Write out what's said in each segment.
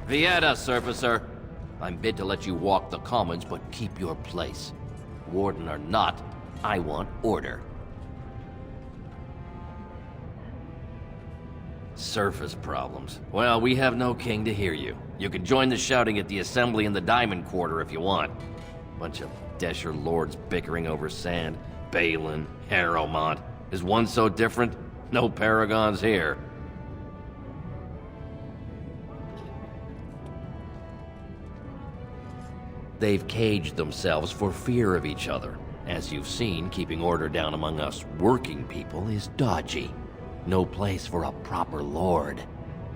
Vieta, surfacer. I'm bid to let you walk the commons, but keep your place. Warden or not, I want order. Surface problems. Well, we have no king to hear you. You can join the shouting at the assembly in the Diamond Quarter if you want. Bunch of Desher lords bickering over sand. Bhelen, Harromont. Is one so different? No paragons here. They've caged themselves for fear of each other. As you've seen, keeping order down among us working people is dodgy. No place for a proper lord.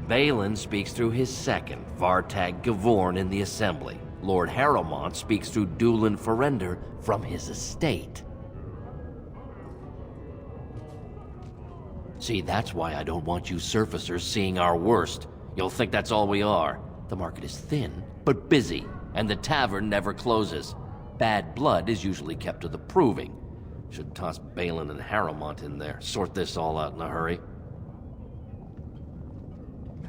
Bhelen speaks through his second, Vartag Gavorn, in the assembly. Lord Harromont speaks through Dulin Ferender from his estate. See, that's why I don't want you surfacers seeing our worst. You'll think that's all we are. The market is thin, but busy, and the tavern never closes. Bad blood is usually kept to the proving. Should toss Bhelen and Harromont in there, sort this all out in a hurry.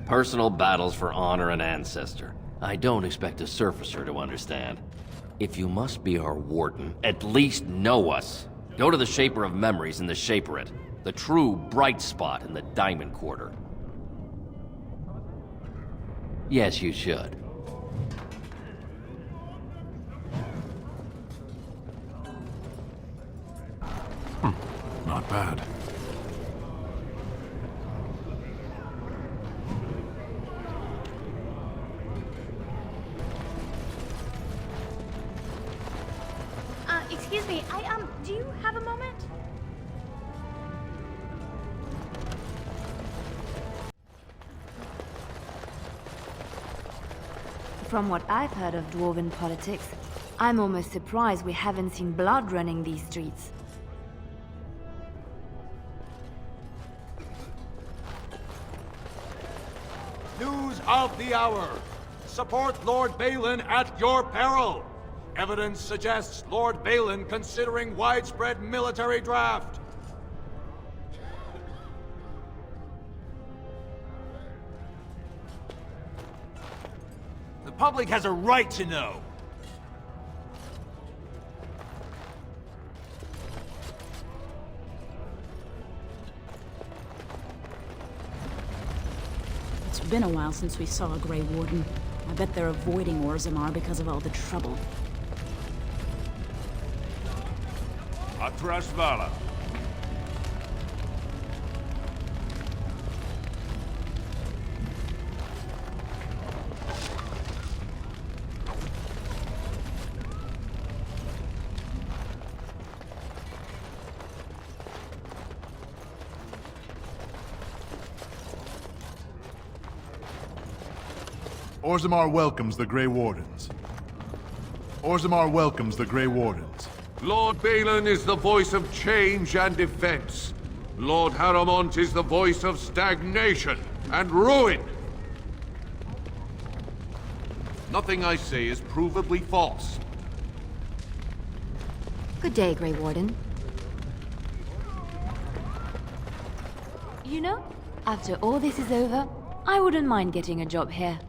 Personal battles for honor and ancestor. I don't expect a surfacer to understand. If you must be our warden, at least know us. Go to the Shaper of Memories in the Shaperate, the true bright spot in the Diamond Quarter. Yes, you should. Not bad. Excuse me, do you have a moment? From what I've heard of dwarven politics, I'm almost surprised we haven't seen blood running these streets. News of the hour. Support Lord Bhelen at your peril. Evidence suggests Lord Bhelen considering widespread military draft. The public has a right to know. It's been a while since we saw a Grey Warden. I bet they're avoiding Orzammar because of all the trouble. Atrasvala. Orzammar welcomes the Grey Wardens. Orzammar welcomes the Grey Wardens. Lord Bhelen is the voice of change and defense. Lord Harromont is the voice of stagnation and ruin. Nothing I say is provably false. Good day, Grey Warden. You know, after all this is over, I wouldn't mind getting a job here.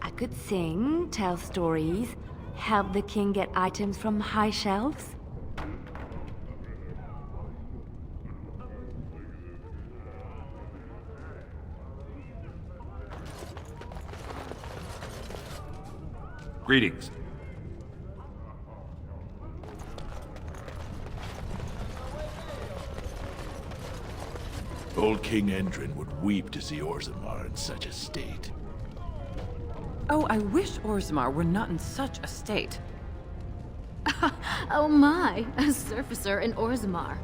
I could sing, tell stories, help the king get items from high shelves. Greetings. Old King Endrin would weep to see Orzammar in such a state. Oh, I wish Orzammar were not in such a state. Oh my, a surfacer in Orzammar.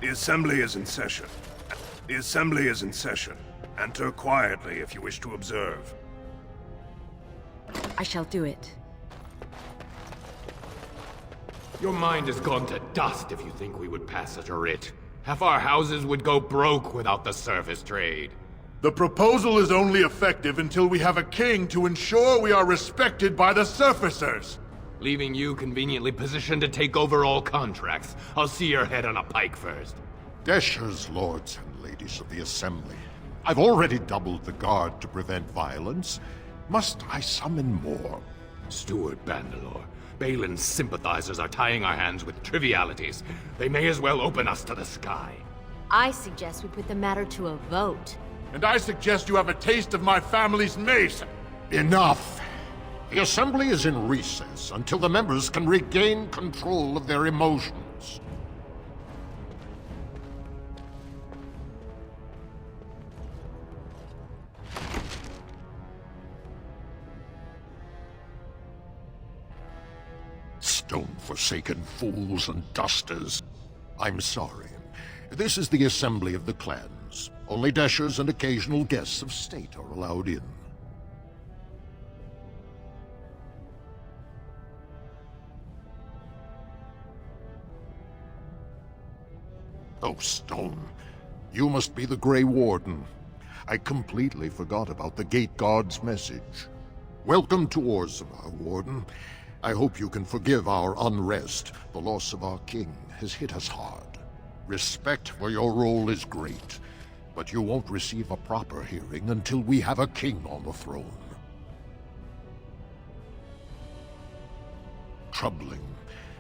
The Assembly is in session. The Assembly is in session. Enter quietly if you wish to observe. I shall do it. Your mind has gone to dust if you think we would pass such a writ. Half our houses would go broke without the service trade. The proposal is only effective until we have a king to ensure we are respected by the surfacers. Leaving you conveniently positioned to take over all contracts. I'll see your head on a pike first. Deshers, lords and ladies of the Assembly. I've already doubled the guard to prevent violence. Must I summon more? Steward Bandalore, Bhelen's sympathizers are tying our hands with trivialities. They may as well open us to the sky. I suggest we put the matter to a vote. And I suggest you have a taste of my family's mace. Enough! The Assembly is in recess until the members can regain control of their emotions. Stone-forsaken fools and dusters. I'm sorry. This is the Assembly of the Clans. Only Deshers and occasional guests of state are allowed in. Oh, Stone. You must be the Grey Warden. I completely forgot about the Gate Guard's message. Welcome to Orzammar, Warden. I hope you can forgive our unrest. The loss of our king has hit us hard. Respect for your role is great, but you won't receive a proper hearing until we have a king on the throne. Troubling,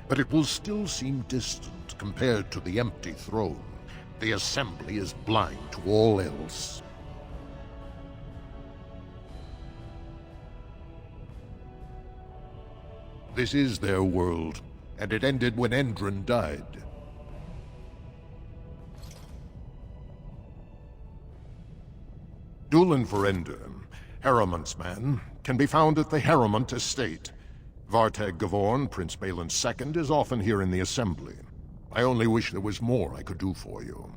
but it will still seem distant compared to the empty throne. The Assembly is blind to all else. This is their world, and it ended when Endron died. Dulin Verender, Harromont's man, can be found at the Harromont estate. Vartag Gavorn, Prince Bhelen's second, is often here in the Assembly. I only wish there was more I could do for you.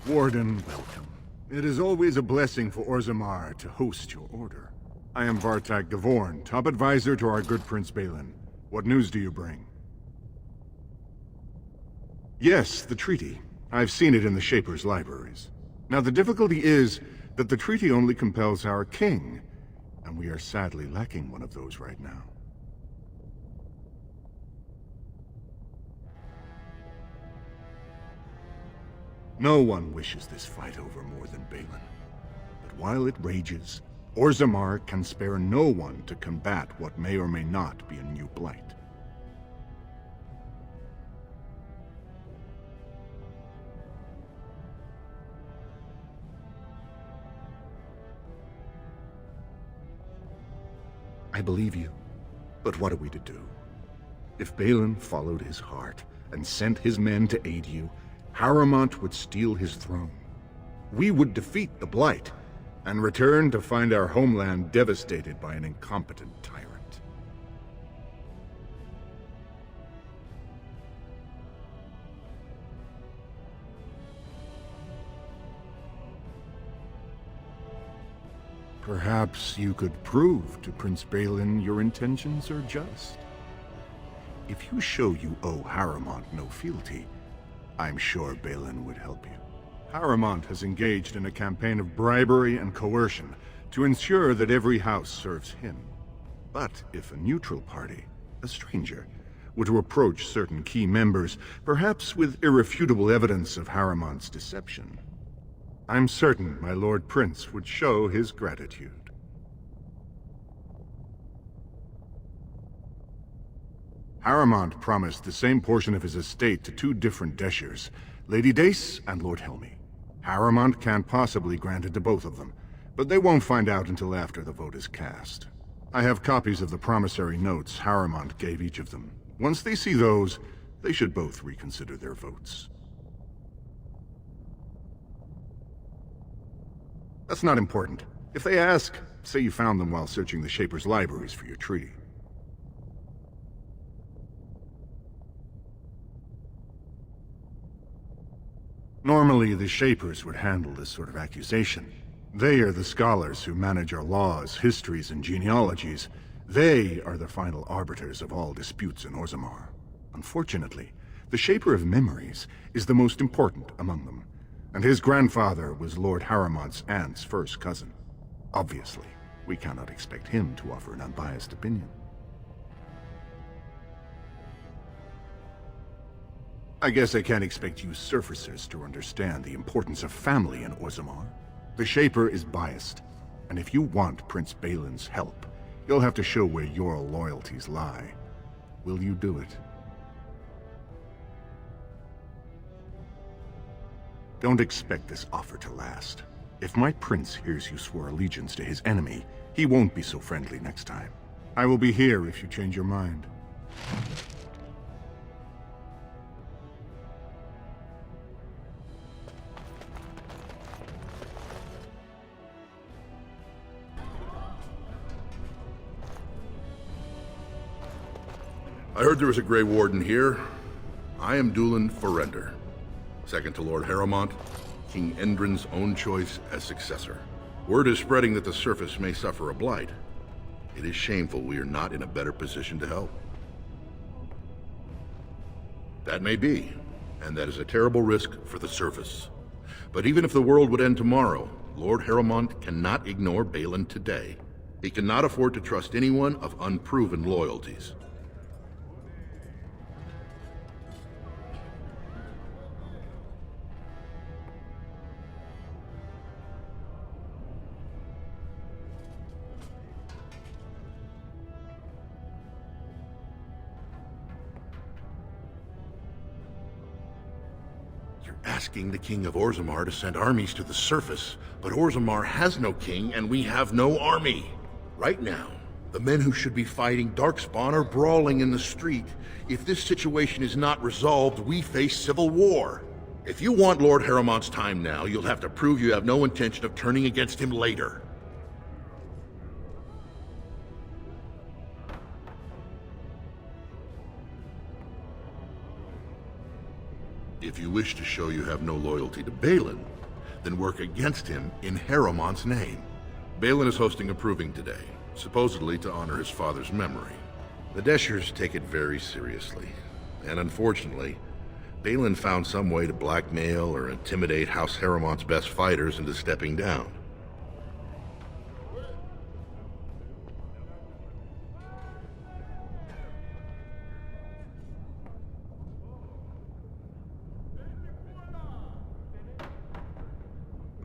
Warden, welcome. It is always a blessing for Orzammar to host your order. I am Vartag Gavorn, top advisor to our good Prince Bhelen. What news do you bring? Yes, the treaty. I've seen it in the Shaper's libraries. Now the difficulty is that the treaty only compels our king, and we are sadly lacking one of those right now. No one wishes this fight over more than Bhelen. But while it rages, Orzammar can spare no one to combat what may or may not be a new blight. I believe you, but what are we to do? If Bhelen followed his heart and sent his men to aid you, Harromont would steal his throne. We would defeat the Blight, and return to find our homeland devastated by an incompetent tyrant. Perhaps you could prove to Prince Bhelen your intentions are just. If you show you owe Harromont no fealty, I'm sure Bhelen would help you. Harromont has engaged in a campaign of bribery and coercion to ensure that every house serves him. But if a neutral party, a stranger, were to approach certain key members, perhaps with irrefutable evidence of Harromont's deception, I'm certain my Lord Prince would show his gratitude. Harromont promised the same portion of his estate to two different Deshers, Lady Dace and Lord Helmy. Harromont can't possibly grant it to both of them, but they won't find out until after the vote is cast. I have copies of the promissory notes Harromont gave each of them. Once they see those, they should both reconsider their votes. That's not important. If they ask, say you found them while searching the Shaper's libraries for your treaty. Normally, the Shapers would handle this sort of accusation. They are the scholars who manage our laws, histories, and genealogies. They are the final arbiters of all disputes in Orzammar. Unfortunately, the Shaper of Memories is the most important among them, and his grandfather was Lord Harromont's aunt's first cousin. Obviously, we cannot expect him to offer an unbiased opinion. I guess I can't expect you surfacers to understand the importance of family in Orzammar. The Shaper is biased, and if you want Prince Bhelen's help, you'll have to show where your loyalties lie. Will you do it? Don't expect this offer to last. If my prince hears you swore allegiance to his enemy, he won't be so friendly next time. I will be here if you change your mind. I heard there was a Grey Warden here. I am Dulin Forrender, second to Lord Harromont, King Endrin's own choice as successor. Word is spreading that the surface may suffer a blight. It is shameful we are not in a better position to help. That may be, and that is a terrible risk for the surface. But even if the world would end tomorrow, Lord Harromont cannot ignore Bhelen today. He cannot afford to trust anyone of unproven loyalties. Asking the King of Orzammar to send armies to the surface, but Orzammar has no king and we have no army. Right now, the men who should be fighting Darkspawn are brawling in the street. If this situation is not resolved, we face civil war. If you want Lord Harromont's time now, you'll have to prove you have no intention of turning against him later. If you wish to show you have no loyalty to Bhelen, then work against him in Harromont's name. Bhelen is hosting a proving today, supposedly to honor his father's memory. The Deshers take it very seriously, and unfortunately, Bhelen found some way to blackmail or intimidate House Harromont's best fighters into stepping down.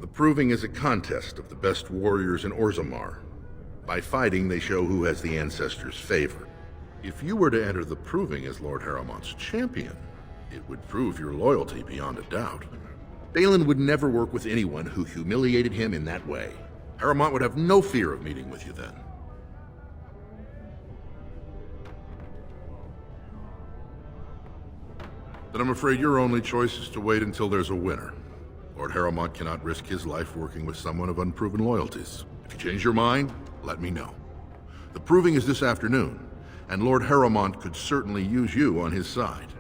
The proving is a contest of the best warriors in Orzammar. By fighting, they show who has the ancestors' favor. If you were to enter the proving as Lord Harromont's champion, it would prove your loyalty beyond a doubt. Bhelen would never work with anyone who humiliated him in that way. Harromont would have no fear of meeting with you then. Then I'm afraid your only choice is to wait until there's a winner. Lord Harromont cannot risk his life working with someone of unproven loyalties. If you change your mind, let me know. The proving is this afternoon, and Lord Harromont could certainly use you on his side.